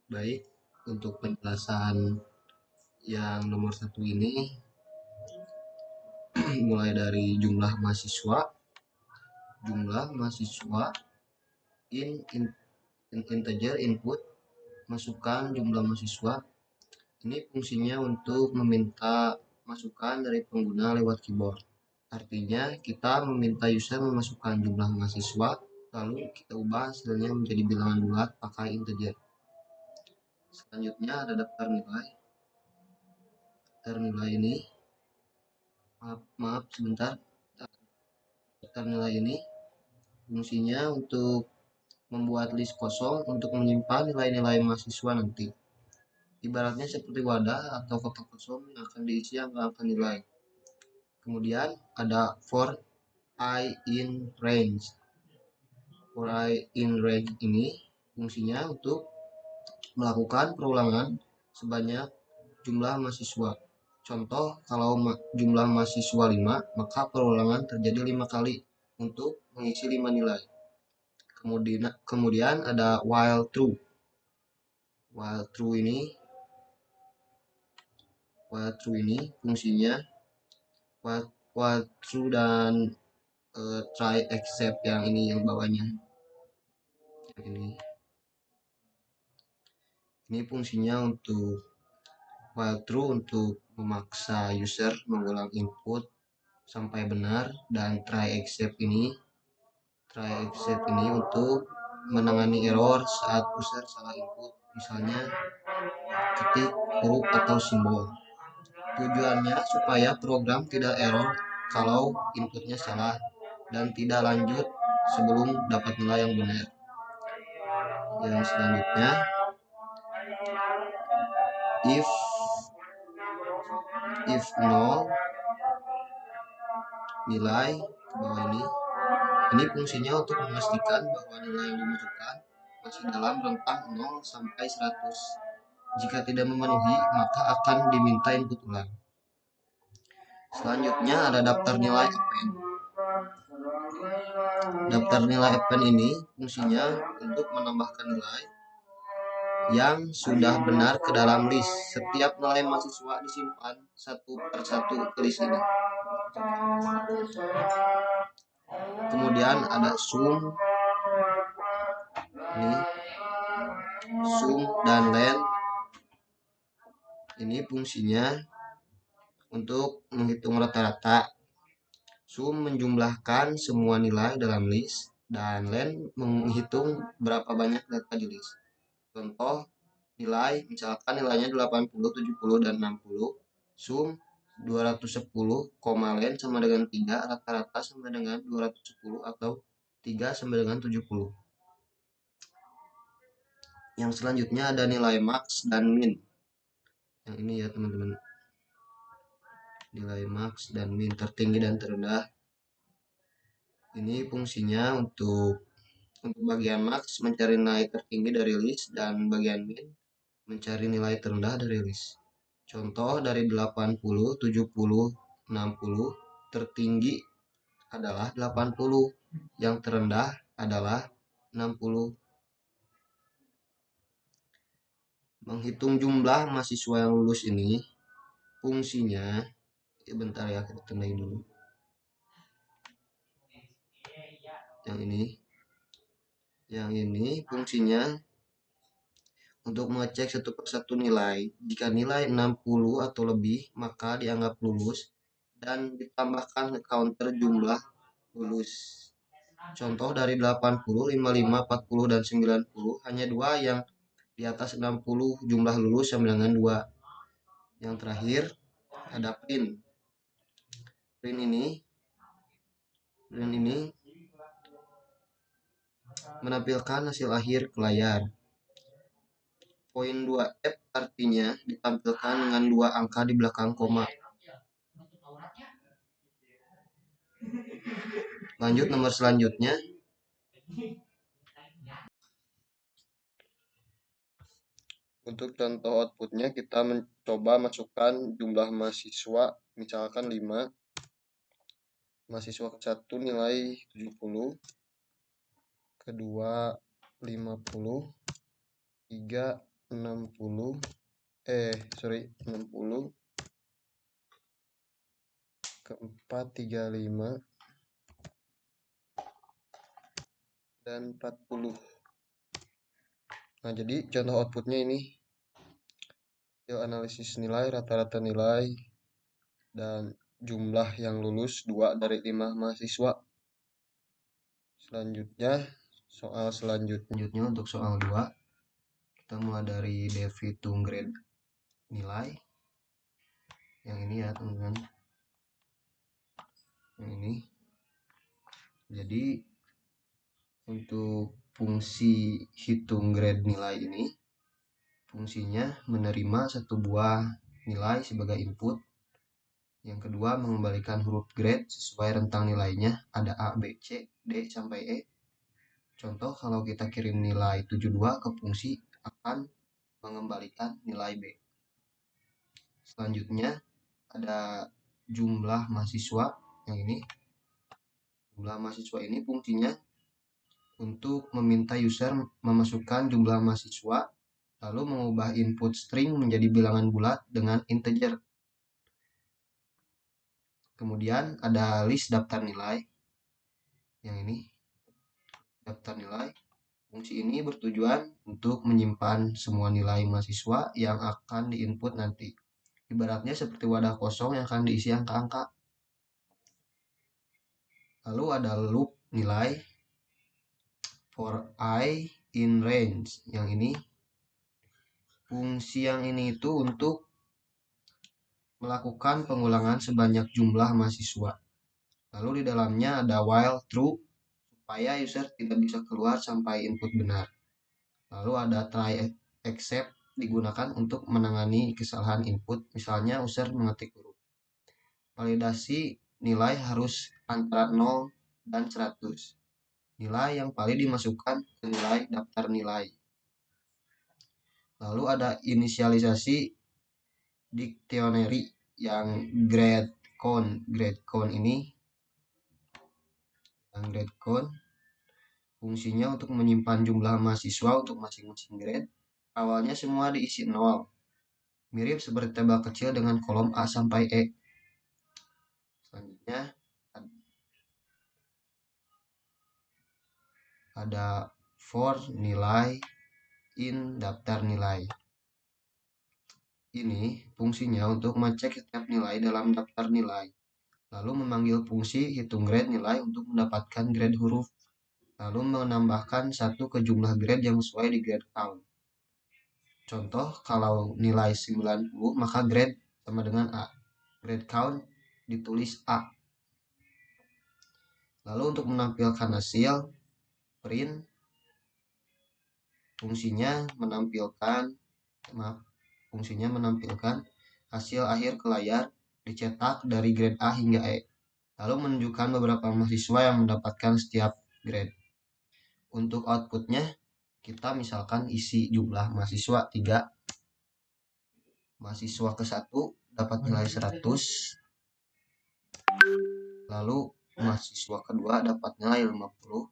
Baik, untuk penjelasan yang nomor satu ini mulai dari jumlah mahasiswa in integer input, masukkan jumlah mahasiswa. Ini fungsinya untuk meminta masukan dari pengguna lewat keyboard. Artinya kita meminta user memasukkan jumlah mahasiswa, lalu kita ubah hasilnya menjadi bilangan bulat pakai integer. Selanjutnya ada daftar nilai. Daftar nilai ini, maaf sebentar. Daftar nilai ini fungsinya untuk membuat list kosong untuk menyimpan nilai-nilai mahasiswa nanti. Ibaratnya seperti wadah atau kotak kosong yang akan diisi angka-angka nilai. Kemudian ada for I in range. For I in range ini fungsinya untuk melakukan perulangan sebanyak jumlah mahasiswa. Contoh, kalau jumlah mahasiswa 5, maka perulangan terjadi 5 kali untuk mengisi 5 nilai. Kemudian ada while true. While true fungsinya while true dan try except yang ini yang bawahnya. Ini fungsinya untuk while true untuk memaksa user mengulang input sampai benar, dan try except ini untuk menangani error saat user salah input, misalnya ketik huruf atau simbol. Tujuannya supaya program tidak error kalau inputnya salah dan tidak lanjut sebelum dapat nilai yang benar. Yang selanjutnya, if null nilai ke bawah ini fungsinya untuk memastikan bahwa nilai yang dimasukkan masih dalam rentang 0 sampai 100. Jika tidak memenuhi, maka akan diminta input ulang. Selanjutnya ada daftar nilai append. Daftar nilai append ini fungsinya untuk menambahkan nilai yang sudah benar ke dalam list. Setiap nilai mahasiswa disimpan satu persatu ke list ini. Kemudian ada sum dan len. Ini fungsinya untuk menghitung rata-rata. Sum menjumlahkan semua nilai dalam list dan len menghitung berapa banyak data di list. Contoh nilai, misalkan nilainya 80, 70, dan 60. Sum 210, len sama dengan 3, rata-rata sama dengan 210 atau 3 sama dengan 70. Yang selanjutnya ada nilai max dan min. Yang ini ya teman-teman. Nilai max dan min, tertinggi dan terendah. Ini fungsinya untuk bagian max mencari nilai tertinggi dari list dan bagian min mencari nilai terendah dari list. Contoh dari 80, 70, 60, tertinggi adalah 80, yang terendah adalah 60. Menghitung jumlah mahasiswa yang lulus ini fungsinya, bentar ya, kita tandai dulu. Yang ini fungsinya untuk mengecek satu persatu nilai. Jika nilai 60 atau lebih, maka dianggap lulus dan ditambahkan ke counter jumlah lulus. Contoh dari 80, 55, 40, dan 90, hanya 2 yang di atas 60 jumlah lulus sama dengan 2. Yang terakhir ada print. Print ini menampilkan hasil akhir ke layar. Poin 2F artinya ditampilkan dengan 2 angka di belakang koma. Lanjut nomor selanjutnya. Untuk contoh outputnya kita mencoba masukkan jumlah mahasiswa, misalkan 5. Mahasiswa ke-1 nilai 70, kedua 50, 3 60 ke 435 dan 40. Nah, jadi contoh outputnya ini hasil analisis nilai, rata-rata nilai, dan jumlah yang lulus 2 dari 5 mahasiswa. Selanjutnya untuk soal 2, kita mulai dari defitung grade nilai. Yang ini ya teman-teman, yang ini. Jadi untuk fungsi hitung grade nilai ini, fungsinya menerima satu buah nilai sebagai input. Yang kedua, mengembalikan huruf grade sesuai rentang nilainya, ada A, B, C, D, sampai E. Contoh, kalau kita kirim nilai 72 ke fungsi, akan mengembalikan nilai B. Selanjutnya, ada jumlah mahasiswa. Yang ini, jumlah mahasiswa ini fungsinya untuk meminta user memasukkan jumlah mahasiswa, lalu mengubah input string menjadi bilangan bulat dengan integer. Kemudian ada list daftar nilai. Yang ini, daftar nilai. Fungsi ini bertujuan untuk menyimpan semua nilai mahasiswa yang akan diinput nanti. Ibaratnya seperti wadah kosong yang akan diisi angka-angka. Lalu ada loop nilai for I in range. Yang ini, fungsi yang ini itu untuk melakukan pengulangan sebanyak jumlah mahasiswa. Lalu di dalamnya ada while true supaya user tidak bisa keluar sampai input benar. Lalu ada try except digunakan untuk menangani kesalahan input, misalnya user mengetik huruf. Validasi nilai harus antara 0 dan 100. Nilai yang valid dimasukkan ke nilai daftar nilai. Lalu ada inisialisasi dictionary yang grade count ini, yang grade count fungsinya untuk menyimpan jumlah mahasiswa untuk masing-masing grade. Awalnya semua diisi 0. Mirip seperti tabel kecil dengan kolom A sampai E. Selanjutnya ada for nilai in daftar nilai. Ini fungsinya untuk mengecek setiap nilai dalam daftar nilai, lalu memanggil fungsi hitung grade nilai untuk mendapatkan grade huruf, lalu menambahkan satu ke jumlah grade yang sesuai di grade count. Contoh, kalau nilai 90 maka grade sama dengan A. Grade count ditulis A. Lalu untuk menampilkan hasil print, fungsinya menampilkan hasil akhir ke layar dicetak dari grade A hingga E. Lalu menunjukkan beberapa mahasiswa yang mendapatkan setiap grade. Untuk outputnya, kita misalkan isi jumlah mahasiswa 3. Mahasiswa ke-1 dapat nilai 100. Lalu mahasiswa kedua dapat nilai 50.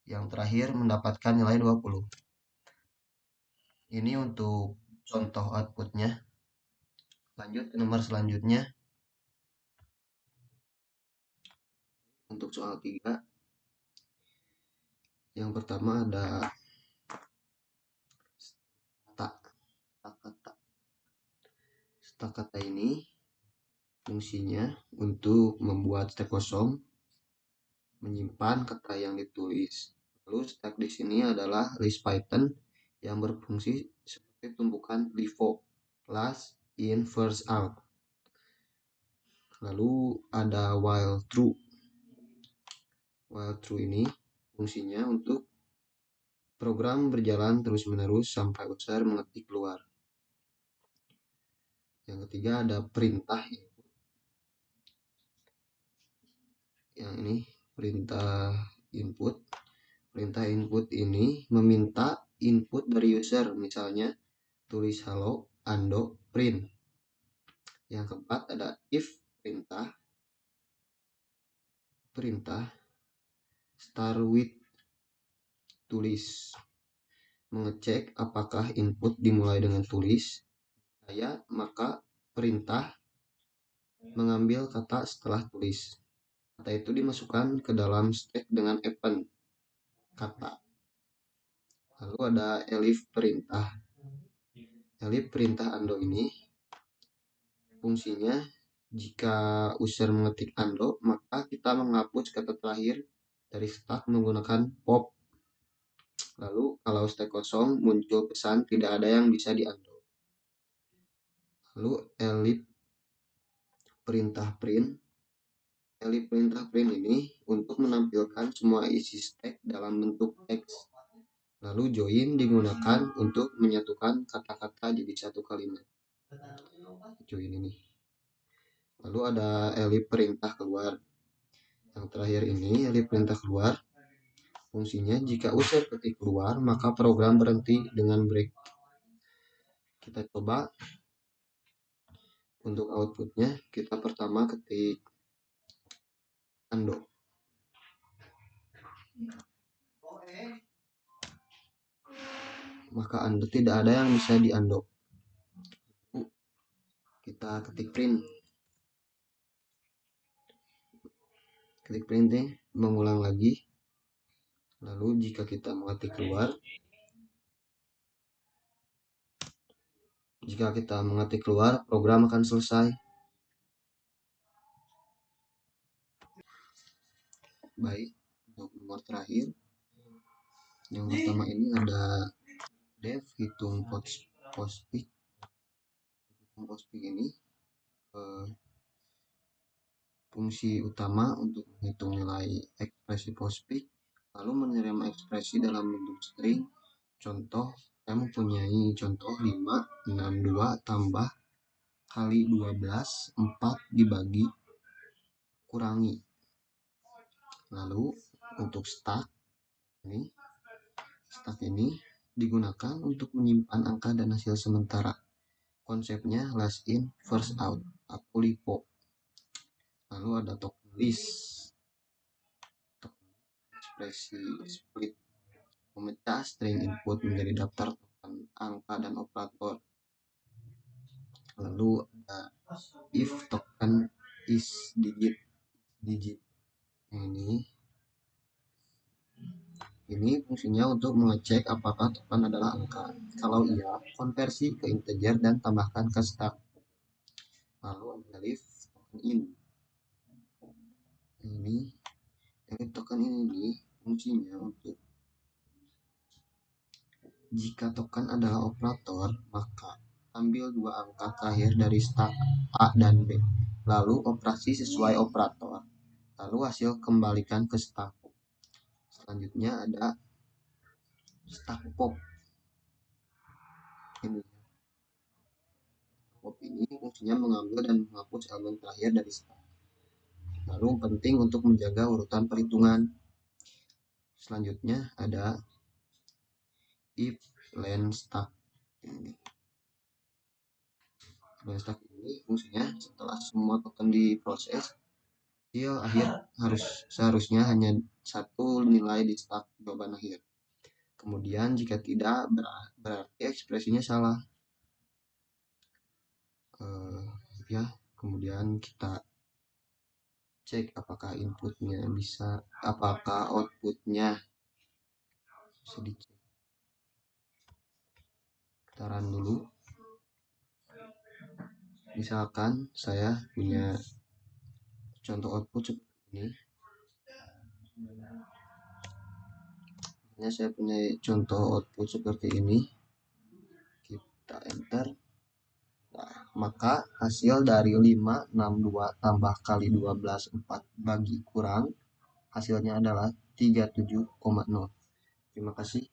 Yang terakhir mendapatkan nilai 20. Ini untuk contoh outputnya. Lanjut ke nomor selanjutnya. Untuk soal 3. Yang pertama ada stakata. Stakata ini fungsinya untuk membuat stek kosong, menyimpan kata yang ditulis. Lalu stek di sini adalah list Python yang berfungsi seperti tumpukan LIFO, last in first out. Lalu ada while true. While true ini fungsinya untuk program berjalan terus-menerus sampai user mengetik keluar. Yang ketiga ada perintah input. Yang ini perintah input. Perintah input ini meminta input dari user, misalnya tulis halo, undo, print. Yang keempat ada if perintah start with tulis. mengecek apakah input dimulai dengan tulis, maka perintah mengambil kata setelah tulis. Kata itu dimasukkan ke dalam stack dengan append kata. Lalu ada elif perintah. Elif perintah undo ini fungsinya jika user mengetik undo, maka kita menghapus kata terakhir dari stack menggunakan pop. Lalu kalau stack kosong muncul pesan tidak ada yang bisa di undo. Lalu elif perintah print. Elif perintah print ini untuk menampilkan semua isi stack dalam bentuk teks. Lalu join digunakan untuk menyatukan kata-kata jadi satu kalimat. Join ini. Lalu ada elif perintah keluar. Yang terakhir ini elif perintah keluar. Fungsinya jika user ketik keluar maka program berhenti dengan break. Kita coba untuk outputnya. Kita pertama ketik undo. Maka undo tidak ada yang bisa di undo. Kita ketik print. Klik printing, mengulang lagi. Lalu jika kita mengetik keluar, program akan selesai. Baik, untuk nomor terakhir, yang pertama ini ada dev hitung postfix. Hitung postfix ini fungsi utama untuk menghitung nilai ekspresi postfix, lalu menerima ekspresi dalam bentuk string. Contoh, saya mempunyai contoh 5, 62 tambah kali 12, 4 dibagi kurangi. Lalu untuk stack ini digunakan untuk menyimpan angka dan hasil sementara. Konsepnya last in first out atau LIFO. Lalu ada token list, ekspresi split, memecah string input menjadi daftar token, angka, dan operator. Lalu ada if token is digit. Ini fungsinya untuk mengecek apakah token adalah angka. Kalau iya, konversi ke integer dan tambahkan ke stack. Lalu ada elif token in. Elif token ini fungsinya untuk jika token adalah operator, maka ambil dua angka terakhir dari stack A dan B. Lalu operasi sesuai operator. Lalu hasil kembalikan ke stack. Selanjutnya ada stack pop. Pop ini fungsinya mengambil dan menghapus elemen terakhir dari stack. Lalu penting untuk menjaga urutan perhitungan. Selanjutnya ada if len stack. Len stack ini fungsinya setelah semua token diproses, hasil akhir seharusnya hanya satu nilai di stack jawaban akhir. Kemudian jika tidak, berarti ekspresinya salah. Kemudian kita cek apakah outputnya bisa dicek. Kita run dulu. Misalkan saya punya contoh output seperti ini. Saya punya contoh output seperti ini. Kita enter. Nah, maka hasil dari 5, 62 tambah kali 12, 4 bagi kurang, hasilnya adalah 37,0. Terima kasih.